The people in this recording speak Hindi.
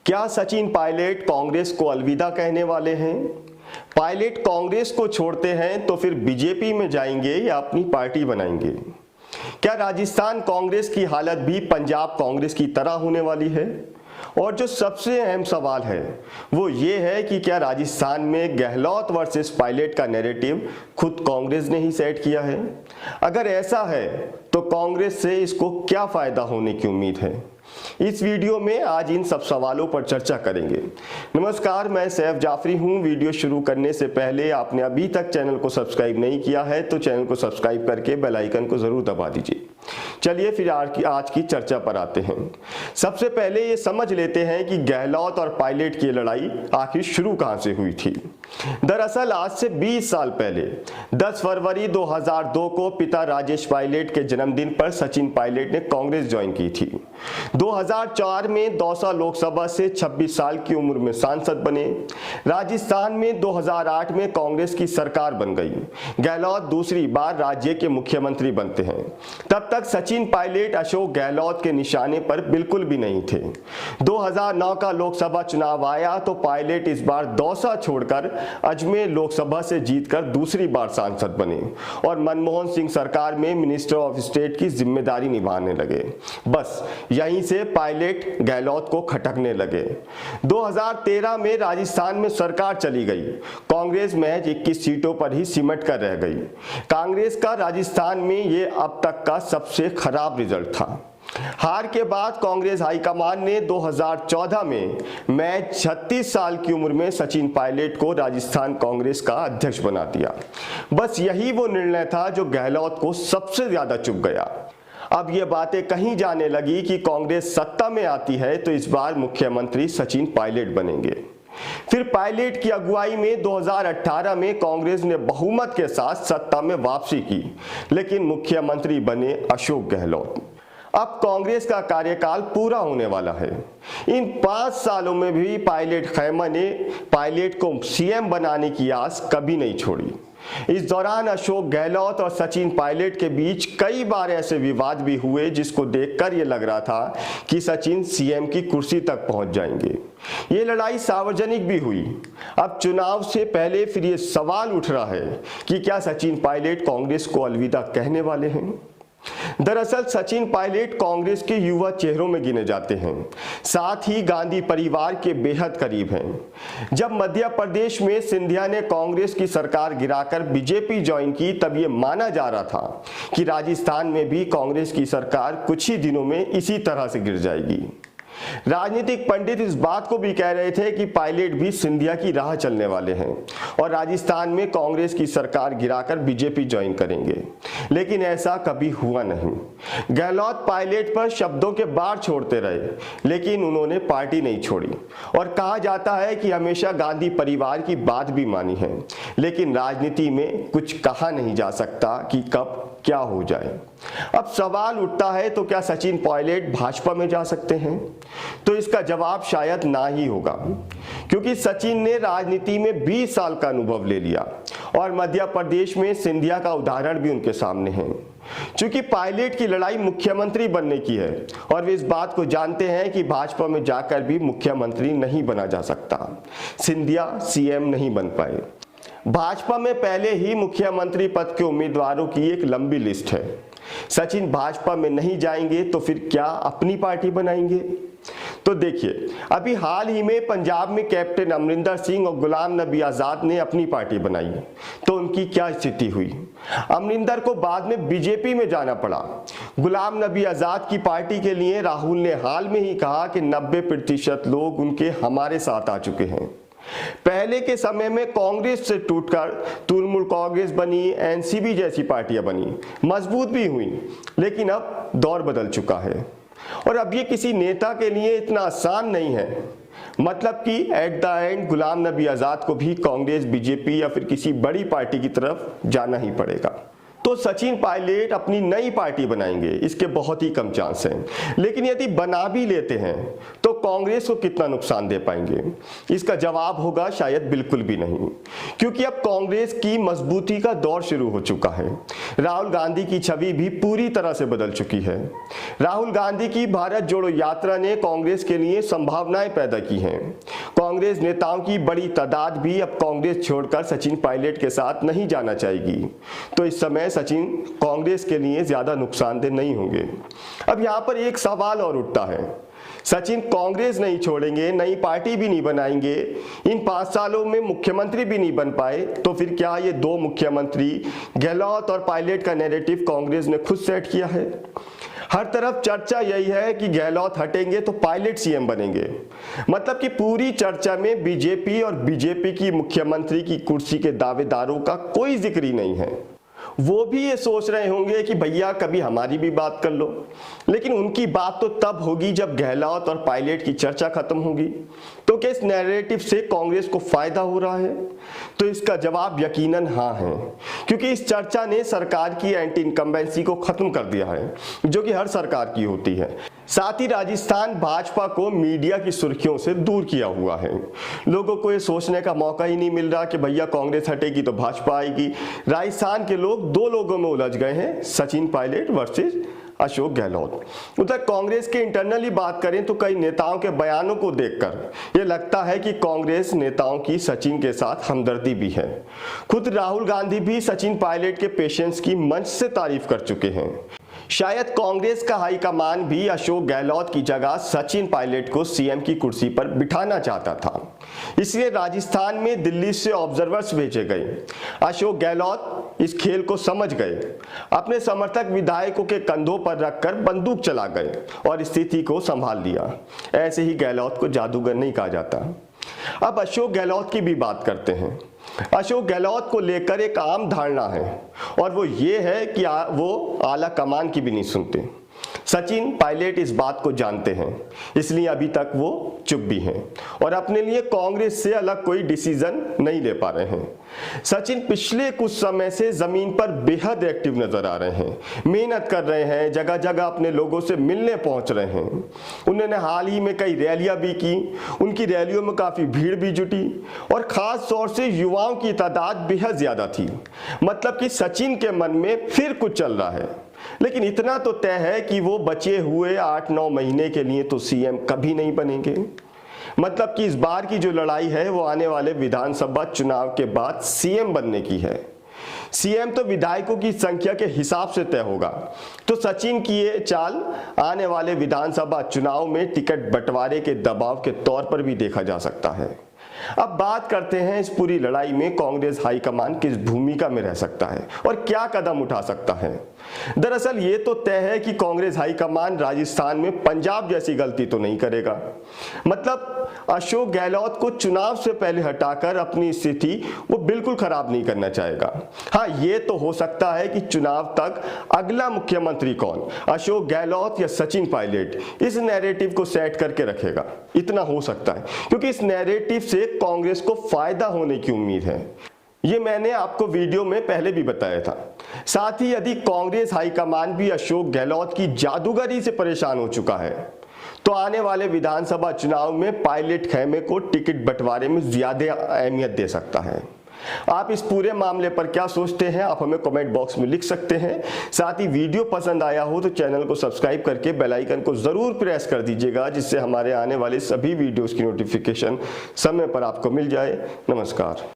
क्या सचिन पायलट कांग्रेस को अलविदा कहने वाले हैं? पायलट कांग्रेस को छोड़ते हैं तो फिर बीजेपी में जाएंगे या अपनी पार्टी बनाएंगे? क्या राजस्थान कांग्रेस की हालत भी पंजाब कांग्रेस की तरह होने वाली है? और जो सबसे अहम सवाल है वो ये है कि क्या राजस्थान में गहलोत वर्सेस पायलट का नैरेटिव खुद कांग्रेस ने ही सेट किया है? अगर ऐसा है तो कांग्रेस से इसको क्या फायदा होने की उम्मीद है? इस वीडियो में आज इन सब सवालों पर चर्चा करेंगे। नमस्कार, मैं सैफ जाफरी हूं। वीडियो शुरू करने से पहले आपने अभी तक चैनल को सब्सक्राइब नहीं किया है तो चैनल को सब्सक्राइब करके बेल आइकन को जरूर दबा दीजिए। चलिए फिर आज की चर्चा पर आते हैं। सबसे पहले ये समझ लेते हैं कि गहलोत और पायलट की लड़ाई आखिर शुरू कहां से हुई थी। दरअसल आज से 20 साल पहले 10 फरवरी 2002 को पिता राजेश पायलट के जन्मदिन पर सचिन पायलट ने कांग्रेस ज्वाइन की थी। 2004 में दौसा लोकसभा से 26 साल की उम्र में सांसद बने। राजस्थान में 2008 में कांग्रेस की सरकार बन गई। गहलोत दूसरी बार राज्य के मुख्यमंत्री बनते हैं। तब तक सचिन पायलट अशोक गहलोत के निशाने पर बिल्कुल भी नहीं थे। 2009 का लोकसभा चुनाव आया तो पायलट इस बार दौसा छोड़कर अजमेर लोकसभा से जीतकर दूसरी बार सांसद बने और मनमोहन सिंह सरकार में मिनिस्टर ऑफ स्टेट की जिम्मेदारी निभाने लगे। बस यहीं से पायलट गहलोत को खटकने लगे। 2013 में राजस्थान में सरकार चली गई। कांग्रेस महज 21 सीटों पर ही सिमट कर रह गई। कांग्रेस का राजस्थान में ये अब तक का सबसे खराब रिजल्ट था। हार के बाद कांग्रेस हाईकमान ने 2014 में मैच 36 साल की उम्र में सचिन पायलट को राजस्थान कांग्रेस का अध्यक्ष बना दिया। बस यही वो निर्णय था जो गहलोत को सबसे ज्यादा चुभ गया। अब ये बातें कहीं जाने लगी कि कांग्रेस सत्ता में आती है तो इस बार मुख्यमंत्री सचिन पायलट बनेंगे। फिर पायलट की अगुवाई में 2018 में कांग्रेस ने बहुमत के साथ सत्ता में वापसी की, लेकिन मुख्यमंत्री बने अशोक गहलोत। अब कांग्रेस का कार्यकाल पूरा होने वाला है। इन 5 सालों में भी पायलट खैमा ने पायलट को सीएम बनाने की आस कभी नहीं छोड़ी। इस दौरान अशोक गहलोत और सचिन पायलट के बीच कई बार ऐसे विवाद भी हुए जिसको देखकर ये लग रहा था कि सचिन सीएम की कुर्सी तक पहुंच जाएंगे। ये लड़ाई सार्वजनिक भी हुई। अब चुनाव से पहले फिर ये सवाल उठ रहा है कि क्या सचिन पायलट कांग्रेस को अलविदा कहने वाले हैं? दरअसल सचिन पायलट कांग्रेस के युवा चेहरों में गिने जाते हैं, साथ ही गांधी परिवार के बेहद करीब हैं। जब मध्य प्रदेश में सिंधिया ने कांग्रेस की सरकार गिराकर बीजेपी ज्वाइन की तब ये माना जा रहा था कि राजस्थान में भी कांग्रेस की सरकार कुछ ही दिनों में इसी तरह से गिर जाएगी। राजनीतिक पंडित इस बात को भी कह रहे थे कि पायलट भी सिंधिया की राह चलने वाले हैं और राजस्थान में कांग्रेस की सरकार गिराकर बीजेपी ज्वाइन करेंगे, लेकिन ऐसा कभी हुआ नहीं। गहलोत पायलट पर शब्दों के बाढ़ छोड़ते रहे, लेकिन उन्होंने पार्टी नहीं छोड़ी और कहा जाता है कि हमेशा गांधी परिवार की बात भी मानी है, लेकिन राजनीति में कुछ कहा नहीं जा सकता कि कब क्या हो जाए। अब सवाल उठता है तो क्या सचिन पायलट भाजपा में जा सकते हैं? तो इसका जवाब शायद ना ही होगा, क्योंकि सचिन ने राजनीति में 20 साल का अनुभव ले लिया और मध्य प्रदेश में सिंधिया का उदाहरण भी उनके सामने है। क्योंकि पायलट की लड़ाई मुख्यमंत्री बनने की है और वे इस बात को जानते हैं कि भाजपा में जाकर भी मुख्यमंत्री नहीं बना जा सकता। सिंधिया सीएम नहीं बन पाए। भाजपा में पहले ही मुख्यमंत्री पद के उम्मीदवारों की एक लंबी लिस्ट है। सचिन भाजपा में नहीं जाएंगे तो फिर क्या अपनी पार्टी बनाएंगे? तो देखिए, अभी हाल ही में पंजाब में कैप्टन अमरिंदर सिंह और गुलाम नबी आजाद ने अपनी पार्टी बनाई, तो उनकी क्या स्थिति हुई? अमरिंदर को बाद में बीजेपी में जाना पड़ा। गुलाम नबी आजाद की पार्टी के लिए राहुल ने हाल में ही कहा कि 90% लोग उनके हमारे साथ आ चुके हैं। पहले के समय में कांग्रेस से टूटकर तृणमूल कांग्रेस बनी, एनसीपी जैसी पार्टियां बनी, मजबूत भी हुई, लेकिन अब दौर बदल चुका है और अब ये किसी नेता के लिए इतना आसान नहीं है। मतलब कि at the end Ghulam Nabi Azad को भी कांग्रेस, बीजेपी या फिर किसी बड़ी पार्टी की तरफ जाना ही पड़ेगा। तो सचिन पायलट अपनी नई पार्टी बनाएंगे, इसके बहुत ही कम चांस हैं। लेकिन यदि बना भी लेते हैं तो कांग्रेस को कितना नुकसान दे पाएंगे? इसका जवाब होगा शायद बिल्कुल भी नहीं, क्योंकि अब कांग्रेस की मजबूती का दौर शुरू हो चुका है। राहुल गांधी की छवि भी पूरी तरह से बदल चुकी है। राहुल गांधी की भारत जोड़ो यात्रा ने कांग्रेस के लिए संभावनाएं पैदा की हैं। कांग्रेस नेताओं की बड़ी तादाद भी अब कांग्रेस छोड़कर सचिन पायलट के साथ नहीं जाना चाहेगी। तो इस समय सचिन कांग्रेस के लिए ज्यादा नुकसानदेह नहीं होंगे। अब यहां पर एक सवाल और उठता है, सचिन कांग्रेस नहीं छोड़ेंगे, नई पार्टी भी नहीं बनाएंगे, इन 5 सालों में मुख्यमंत्री भी नहीं बन पाए, तो फिर क्या ये 2 मुख्यमंत्री गहलोत और पायलट का नैरेटिव कांग्रेस ने खुद सेट किया है? हर तरफ चर्चा यही है कि गहलोत हटेंगे तो पायलट सीएम बनेंगे। मतलब कि पूरी चर्चा में बीजेपी और बीजेपी की मुख्यमंत्री की कुर्सी के दावेदारों का कोई जिक्र ही नहीं है। वो भी ये सोच रहे होंगे कि भैया कभी हमारी भी बात कर लो, लेकिन उनकी बात तो तब होगी जब गहलोत और पायलट की चर्चा खत्म होगी। तो क्या इस नैरेटिव से कांग्रेस को फायदा हो रहा है? तो इसका जवाब यकीनन हाँ है, क्योंकि इस चर्चा ने सरकार की एंटी इनकम्बेंसी को खत्म कर दिया है, जो कि हर सरकार की होती है। साथ ही राजस्थान भाजपा को मीडिया की सुर्खियों से दूर किया हुआ है। लोगों को ये सोचने का मौका ही नहीं मिल रहा कि भैया कांग्रेस हटेगी तो भाजपा आएगी। राजस्थान के लोग 2 लोगों में उलझ गए हैं, सचिन पायलट वर्सेस अशोक गहलोत। उधर कांग्रेस के इंटरनली बात करें तो कई नेताओं के बयानों को देखकर यह लगता है कि कांग्रेस नेताओं की सचिन के साथ हमदर्दी भी है। खुद राहुल गांधी भी सचिन पायलट के पेशेंस की मंच से तारीफ कर चुके हैं। शायद कांग्रेस का हाईकमान भी अशोक गहलोत की जगह सचिन पायलट को सीएम की कुर्सी पर बिठाना चाहता था, इसलिए राजस्थान में दिल्ली से ऑब्जर्वर्स भेजे गए। अशोक गहलोत इस खेल को समझ गए, अपने समर्थक विधायकों के कंधों पर रखकर बंदूक चला गए और स्थिति को संभाल लिया। ऐसे ही गहलोत को जादूगर नहीं कहा जाता। अब अशोक गहलोत की भी बात करते हैं। अशोक गहलोत को लेकर एक आम धारणा है, और वो ये है कि वो आला कमान की भी नहीं सुनते। सचिन पायलट इस बात को जानते हैं, इसलिए अभी तक वो चुप भी हैं और अपने लिए कांग्रेस से अलग कोई डिसीजन नहीं ले पा रहे हैं। सचिन पिछले कुछ समय से जमीन पर बेहद एक्टिव नजर आ रहे हैं, मेहनत कर रहे हैं, जगह जगह अपने लोगों से मिलने पहुंच रहे हैं। उन्होंने हाल ही में कई रैलियां भी की, उनकी रैलियों में काफी भीड़ भी जुटी और खास तौर से युवाओं की तादाद बेहद ज्यादा थी। मतलब कि सचिन के मन में फिर कुछ चल रहा है। लेकिन इतना तो तय है कि वो बचे हुए 8-9 महीने के लिए तो सीएम कभी नहीं बनेंगे। मतलब कि इस बार की जो लड़ाई है वो आने वाले विधानसभा चुनाव के बाद सीएम बनने की है। सीएम तो विधायकों की संख्या के हिसाब से तय होगा। तो सचिन की ये चाल आने वाले विधानसभा चुनाव में टिकट बंटवारे के दबाव के तौर पर भी देखा जा सकता है। अब बात करते हैं इस पूरी लड़ाई में कांग्रेस हाईकमान किस भूमिका में रह सकता है और क्या कदम उठा सकता है। दरअसल ये तो तय है कि कांग्रेस हाईकमान राजस्थान में पंजाब जैसी गलती तो नहीं करेगा। मतलब अशोक गहलोत को चुनाव से पहले हटाकर अपनी स्थिति वो बिल्कुल खराब नहीं करना चाहेगा। हाँ, ये तो हो सकता है कि चुनाव तक अगला मुख्यमंत्री कौन, अशोक गहलोत या सचिन पायलट, इस नैरेटिव को सेट करके रखेगा। इतना हो सकता है, क्योंकि इस नैरेटिव से कांग्रेस को फायदा होने की उम्मीद है। ये मैंने आपको वीडियो में पहले भी बताया था। साथ ही यदि कांग्रेस हाईकमान भी अशोक गहलोत की जादूगरी से परेशान हो चुका है तो आने वाले विधानसभा चुनाव में पायलट खेमे को टिकट बंटवारे में ज्यादा अहमियत दे सकता है। आप इस पूरे मामले पर क्या सोचते हैं, आप हमें कमेंट बॉक्स में लिख सकते हैं। साथ ही वीडियो पसंद आया हो तो चैनल को सब्सक्राइब करके बेल आइकन को जरूर प्रेस कर दीजिएगा, जिससे हमारे आने वाले सभी वीडियोस की नोटिफिकेशन समय पर आपको मिल जाए। नमस्कार।